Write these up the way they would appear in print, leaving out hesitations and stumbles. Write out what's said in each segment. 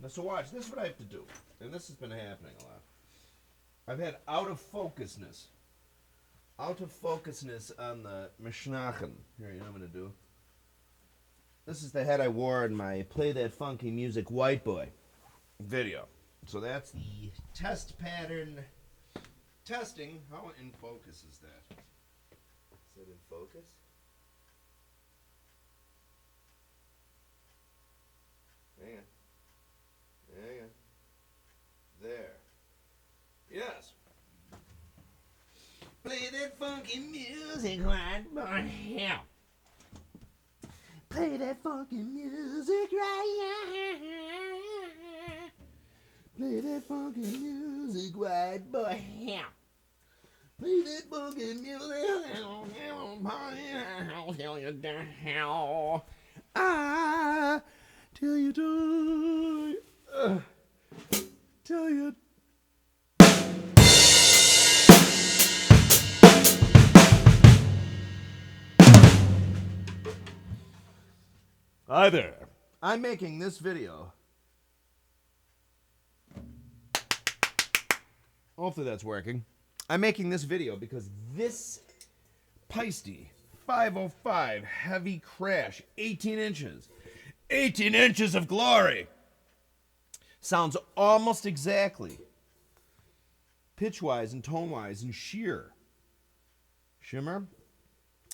Now, so watch. This is what I have to do. And this has been happening a lot. I've had out of focusness. Out of focusness on the Mishnachen. Here, you know what I'm going to do? This is the head I wore in my Play That Funky Music White Boy video. So that's the test pattern testing. How in focus is that? Is that in focus? Hang on. Hang on. There. Yes. Play that funky music right now. Play that funky music right now. Play that funky music right boy. Play that funky music. I'll tell you down. I tell you to tell you. Hi there. I'm making this video. Hopefully that's working. I'm making this video because this PAISTE 505 heavy crash, 18 inches. 18 inches of glory. Sounds almost exactly, pitch-wise and tone-wise and shimmer,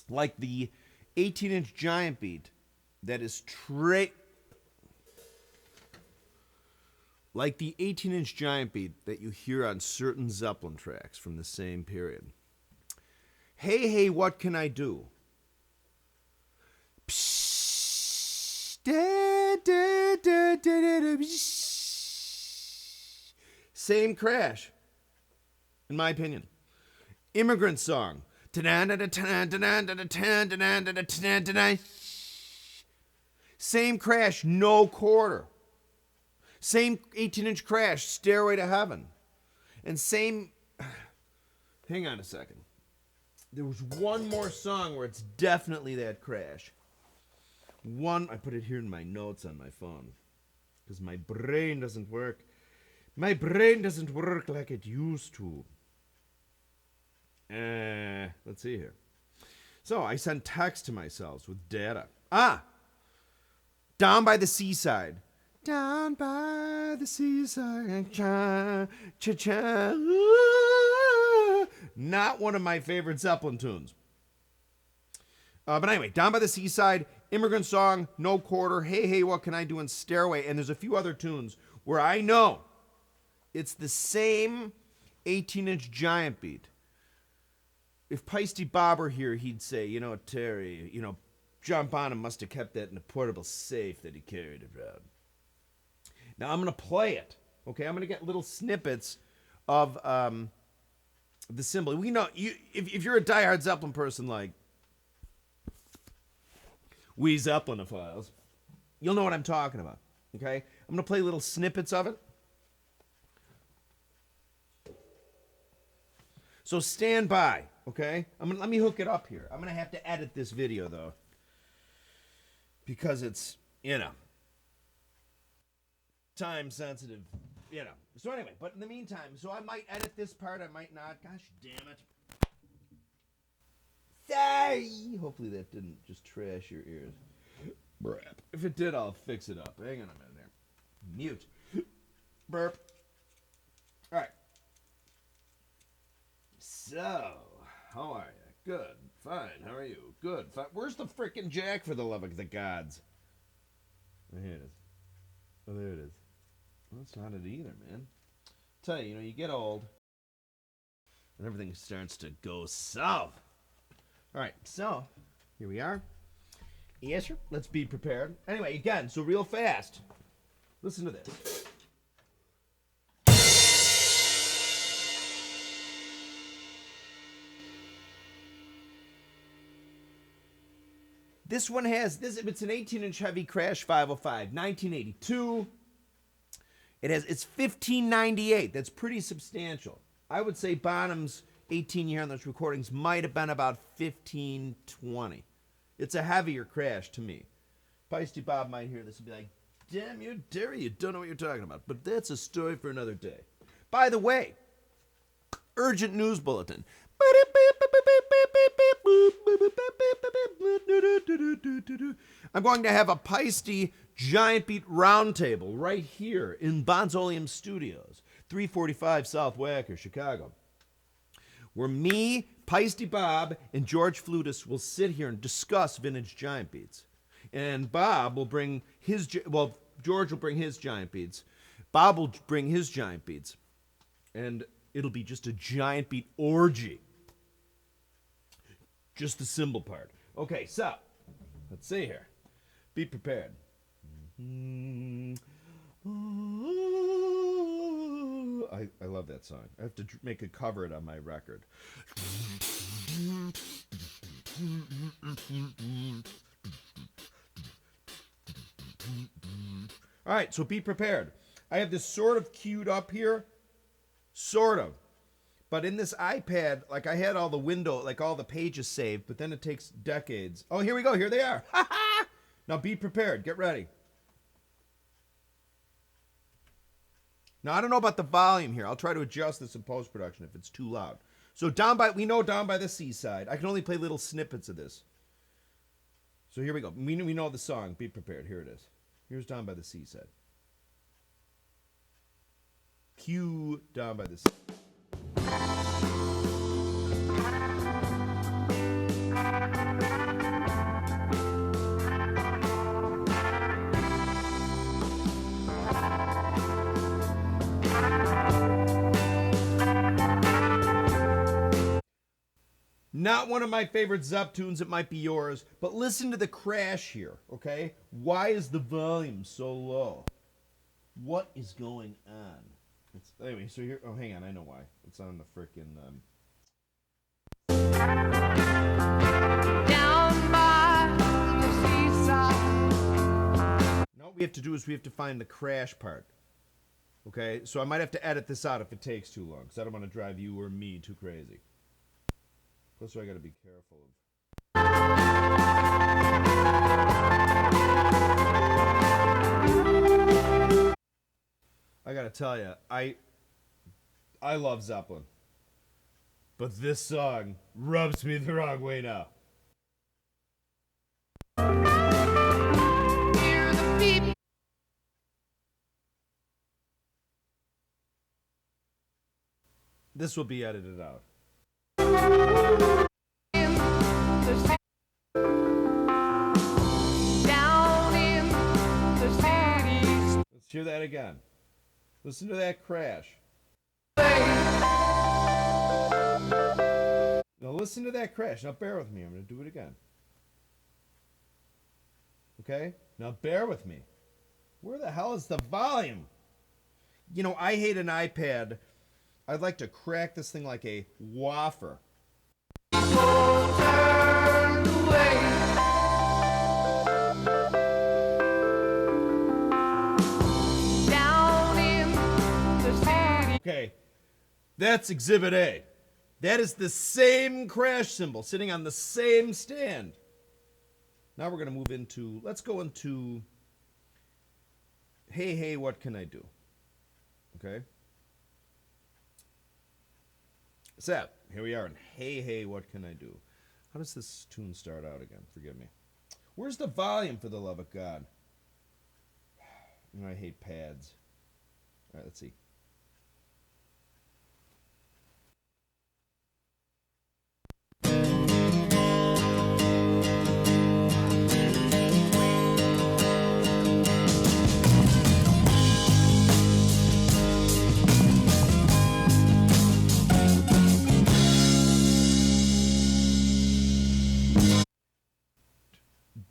like the 18-inch giant beat that is like the 18-inch giant beat that you hear on certain Zeppelin tracks from the same period. Hey, hey, what can I do? Psst, da, da, da, da, da, da, same crash, in my opinion. Immigrant song. Same crash, no quarter. Same 18-inch crash, Stairway to Heaven. And same... Hang on a second. There was one more song where it's definitely that crash. I put it here in my notes on my phone. Because my brain doesn't work. My brain doesn't work like it used to. Let's see here. So I sent text to myself with data. Down by the Seaside. Down by the seaside. Cha, cha, cha. Not one of my favorite Zeppelin tunes. But anyway, Down by the Seaside, Immigrant song, No Quarter, Hey, Hey, What Can I Do in Stairway, and there's a few other tunes where I know it's the same 18-inch giant beat. If PAISTE Bob were here, he'd say, you know, Terry, John Bonham must have kept that in a portable safe that he carried around. Now, I'm going to play it, okay? I'm going to get little snippets of the Cymbal. We know, if you're a diehard Zeppelin person like we Zeppelinophiles, you'll know what I'm talking about, okay? I'm going to play little snippets of it. So stand by, okay? Let me hook it up here. I'm going to have to edit this video, though, because it's, time sensitive, So anyway, but in the meantime, so I might edit this part, I might not. Gosh damn it. Sorry. Hopefully that didn't just trash your ears. Burp. If it did, I'll fix it up. Hang on a minute there. Mute. Burp. All right. So, how are you? Good. Fine. How are you? Good. Fine. Where's the frickin' jack, for the love of the gods? Oh, here it is. Oh, there it is. Well, that's not it either, man. Tell you, you get old, and everything starts to go south. All right, so here we are. Yes, sir. Let's be prepared. Anyway, again, so real fast. Listen to this. This one has this. It's an 18-inch heavy crash 505, 1982. It's 1598. That's pretty substantial. I would say Bonham's 18 year on those recordings might have been about 1520. It's a heavier crash to me. PAISTE Bob might hear this and be like, Damn you, Terry, you don't know what you're talking about. But that's a story for another day. By the way, urgent news bulletin. I'm going to have a PAISTE Giant Beat Roundtable right here in Bonzolium Studios, 345 South Wacker, Chicago, where me, PAISTE Bob, and George FLUDAS will sit here and discuss vintage giant beats. And Bob will bring his, well, George will bring his giant beats. Bob will bring his giant beats. And it'll be just a giant beat orgy. Just the cymbal part. Okay, so, let's see here. Be prepared. I love that song. I have to make a cover it on my record. All right, so be prepared. I have this sort of queued up here. Sort of. But in this iPad, like I had all the window, like all the pages saved, but then it takes decades. Oh, here we go. Here they are. Now be prepared. Get ready. Now, I don't know about the volume here. I'll try to adjust this in post-production if it's too loud. So we know Down by the Seaside. I can only play little snippets of this. So here we go. We know the song. Be prepared. Here it is. Here's Down by the Seaside. Cue Down by the Seaside. Not one of my favorite Zepp tunes. It might be yours, but listen to the crash here, okay? Why is the volume so low? What is going on? Anyway, so here, oh, hang on, I know why. It's on the frickin' Down by the seaside. Now what we have to do is we have to find the crash part. Okay, so I might have to edit this out if it takes too long, because I don't want to drive you or me too crazy. Plus, I got to be careful of. I got to tell you, I love Zeppelin, but this song rubs me the wrong way now. Hear the beep. This will be edited out. Let's hear that again. Listen to that crash. Now listen to that crash. Now bear with me. I'm going to do it again. Okay? Now bear with me. Where the hell is the volume? You know, I hate an iPad. I'd like to crack this thing like a wafer. Okay, that's Exhibit A. That is the same crash cymbal sitting on the same stand. Now we're going to move into, let's go into, hey, hey, what can I do? Okay. So, here we are in Hey, Hey, What Can I Do? How does this tune start out again? Forgive me. Where's the volume, for the love of God? You know, I hate pads. All right, let's see.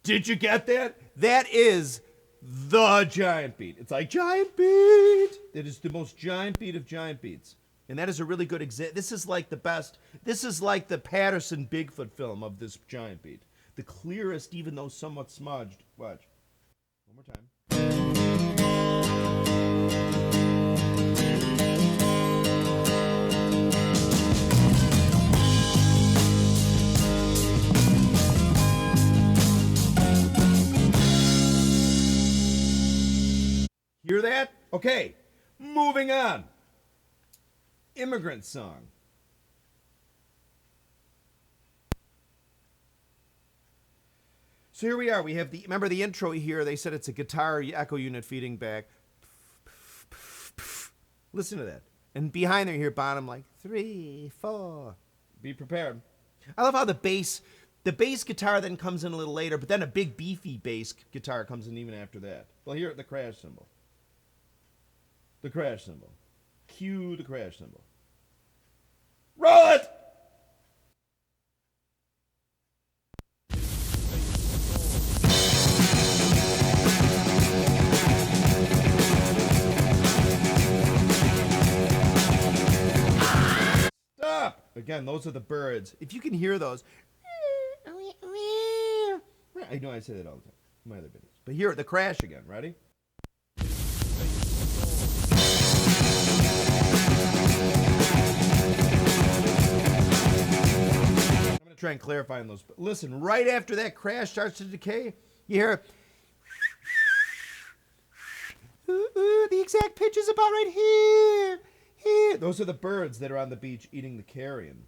Did you get that? That is the giant beat. It's like giant beat. That is the most giant beat of giant beats. And that is a really good example. This is like the best. This is like the Patterson Bigfoot film of this giant beat. The clearest, even though somewhat smudged. Watch. One more time. Hear that? Okay, moving on. Immigrant Song. So here we are. We have remember the intro here, they said it's a guitar echo unit feeding back. Listen to that. And behind there you hear Bonham like 3, 4. Be prepared. I love how the bass guitar then comes in a little later, but then a big beefy bass guitar comes in even after that. Well, here the crash cymbal. The crash cymbal. Cue the crash cymbal. Roll it! Stop! Again, those are the birds. If you can hear those. I know I say that all the time in my other videos. But here, the crash again. Ready? I'm going to try and clarify on those. But listen, right after that crash starts to decay, you hear the exact pitch is about right here. Here. Those are the birds that are on the beach eating the carrion.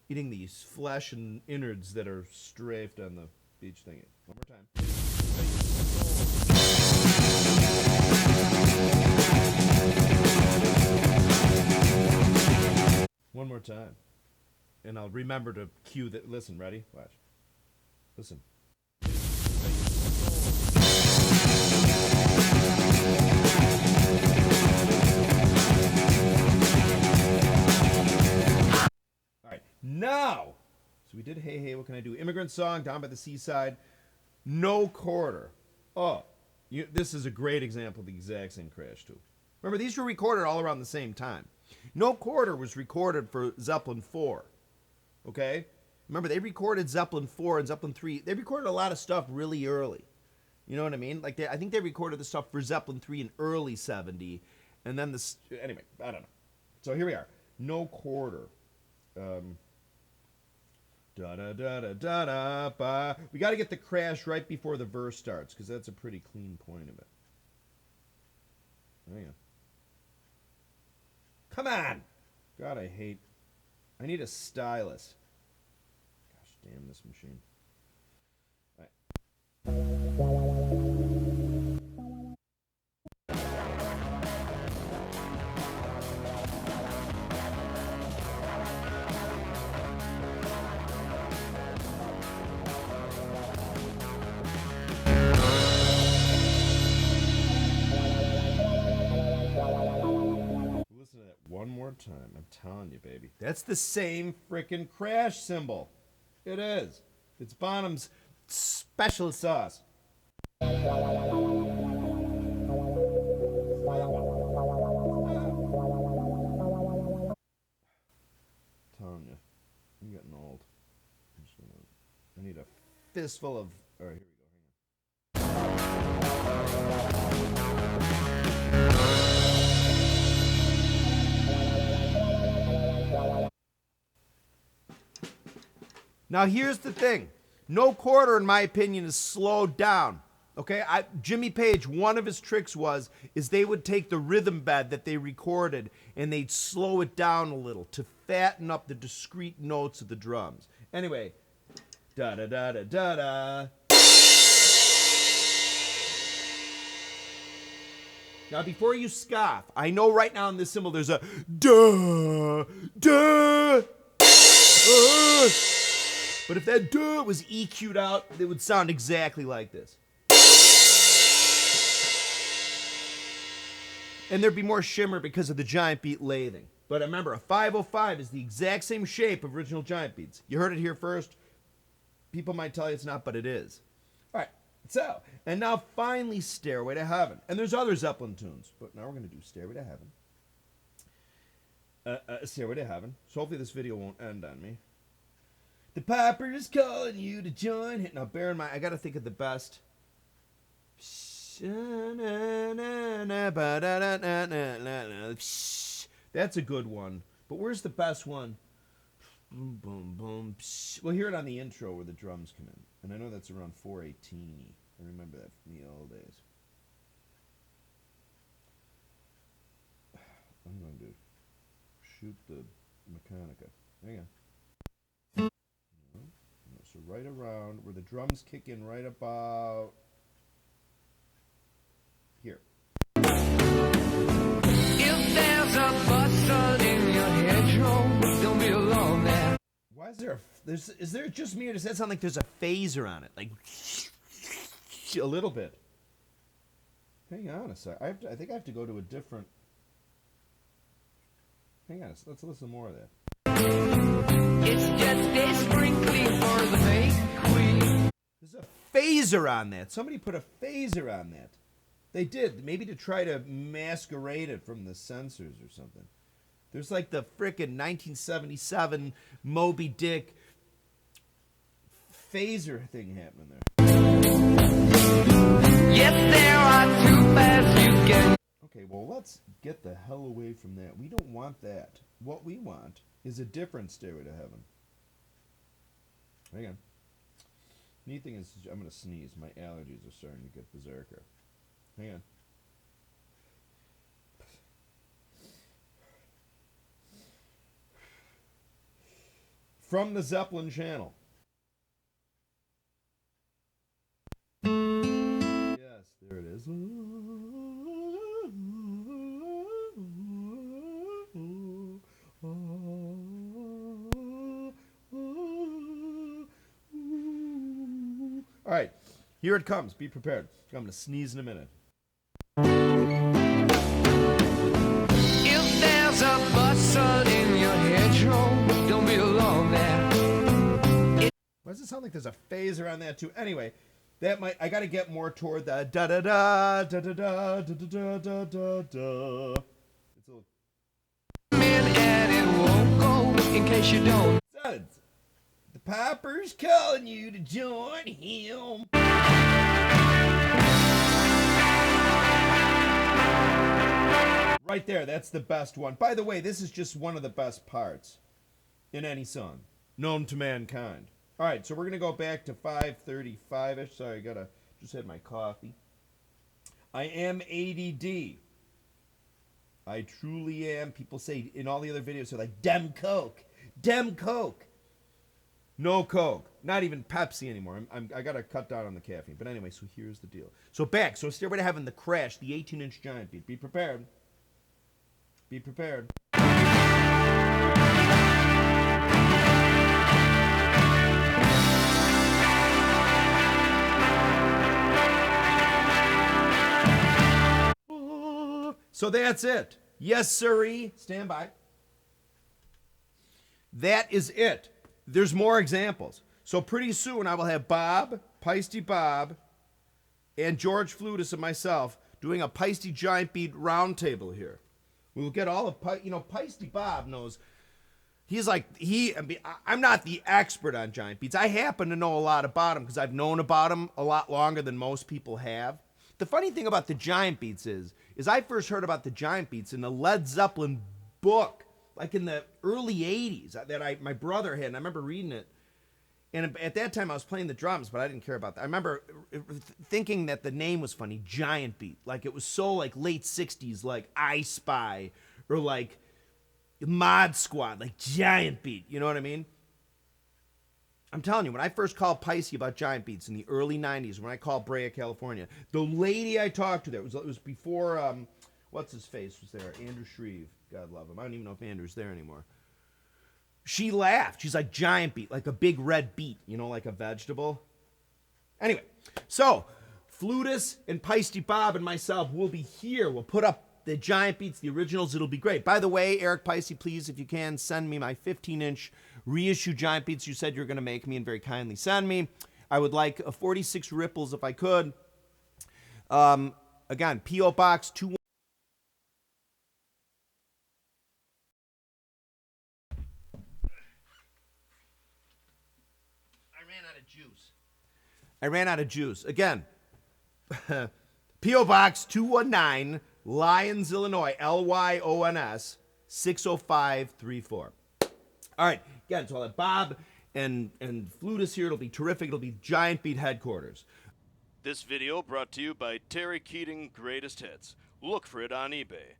Eating these flesh and innards that are strafed on the beach thingy. One more time. One more time. And I'll remember to cue that. Listen, ready? Watch. Listen. All right. Now. So we did Hey Hey, What Can I Do? Immigrant Song, Down by the Seaside. No Quarter. Oh, this is a great example of the exact same crash, too. Remember, these were recorded all around the same time. No Quarter was recorded for Zeppelin 4. Okay? Remember, they recorded Zeppelin 4 and Zeppelin 3. They recorded a lot of stuff really early. You know what I mean? Like, I think they recorded the stuff for Zeppelin 3 in early 70. And then this... Anyway, I don't know. So here we are. No Quarter. Da-da-da-da-da-da-ba. We got to get the crash right before the verse starts, because that's a pretty clean point of it. Hang on. Come on! God, I need a stylus. Gosh damn this machine. All right. One more time. I'm telling you, baby. That's the same frickin' crash cymbal. It is. It's Bonham's special sauce. Telling you. I'm getting old. I need a fistful of... All right, here we go. Now here's the thing. No Quarter, in my opinion, is slowed down. Okay, Jimmy Page, one of his tricks is they would take the rhythm bed that they recorded and they'd slow it down a little to fatten up the discrete notes of the drums. Anyway, da da da da da da. Now, before you scoff, I know right now in this cymbal there's a duh, duh. But if that duh was EQ'd out, it would sound exactly like this. And there'd be more shimmer because of the giant beat lathing. But remember, a 505 is the exact same shape of original giant beats. You heard it here first. People might tell you it's not, but it is. All right, so, and now finally Stairway to Heaven. And there's other Zeppelin tunes, but now we're going to do Stairway to Heaven. Stairway to Heaven. So hopefully this video won't end on me. The piper is calling you to join. Now, bear in mind, I got to think of the best. That's a good one. But where's the best one? Boom, boom, boom. We'll hear it on the intro where the drums come in. And I know that's around 418. I remember that from the old days. I'm going to shoot the Mechanica. Hang on. So right around where the drums kick in, right about here. If there's a bustle in your hedgerow, don't be alone there. Why is there is there just me, or does that sound like there's a phaser on it? Like a little bit. Hang on a sec. I think I have to go to a different. Hang on, let's listen to more of that. It's just a sprinkling for the May Queen. There's a phaser on that. Somebody put a phaser on that. They did, maybe to try to masquerade it from the censors or something. There's like the frickin' 1977 Moby Dick phaser thing happening there. Yes, there are two paths you can. Okay, well, let's get the hell away from that. We don't want that. What we want is a different Stairway to Heaven. Hang on. Neat thing is, I'm going to sneeze. My allergies are starting to get berserker. Hang on. From the Zeppelin channel. Yes, there it is. All right, here it comes. Be prepared. I'm going to sneeze in a minute. If there's a bustle in your hedgerow, don't be alone there. Why does it sound like there's a phaser on that too? Anyway, that might, I got to get more toward the da da da da da da da da da da da. It's a little. And it won't go in case you don't. Sons, the Piper's calling you to join him. Right there, that's the best one. By the way, this is just one of the best parts in any song known to mankind. All right, so we're going to go back to 5:35-ish. Sorry, I just had my coffee. I am ADD. I truly am. People say in all the other videos, they're like, dem Coke. Dem Coke. No Coke. Not even Pepsi anymore. I got to cut down on the caffeine. But anyway, so here's the deal. So back. So Stairway to Heaven, the Crash, the 18-inch giant beat. Be prepared. Be prepared. So that's it. Yes, sirree. Stand by. That is it. There's more examples. So pretty soon I will have Bob, PAISTE Bob, and George FLUDAS and myself doing a PAISTE giant beat roundtable here. We will get all of, PAISTE Bob knows. He's like, I'm not the expert on giant beats. I happen to know a lot about him because I've known about him a lot longer than most people have. The funny thing about the giant beats is I first heard about the giant beats in the Led Zeppelin book, like in the early 80s that my brother had, and I remember reading it. And at that time I was playing the drums, but I didn't care about that. I remember thinking that the name was funny, Giant Beat. Like it was so like late 60s, like I Spy or like Mod Squad, like Giant Beat. You know what I mean? I'm telling you, when I first called PAISTE about giant beats in the early 90s, when I called Brea, California, the lady I talked to there, it was before, what's his face was there? Andrew Shreve. God love him. I don't even know if Andrew's there anymore. She laughed. She's like, giant beet, like a big red beet, like a vegetable. Anyway, so FLUDAS and PAISTE Bob and myself will be here. We'll put up the giant beats, the originals. It'll be great. By the way, Eric PAISTE, please, if you can, send me my 15-inch reissue giant beats you said you're going to make me and very kindly send me. I would like a 46 ripples if I could. Again, P.O. Box 2. I ran out of juice. Again, P.O. Box 219, Lyons, Illinois, Lyons, 60534. All right, again, so I'll have Bob and FLUDAS here. It'll be terrific. It'll be Giant Beat headquarters. This video brought to you by Terry Keating Greatest Hits. Look for it on eBay.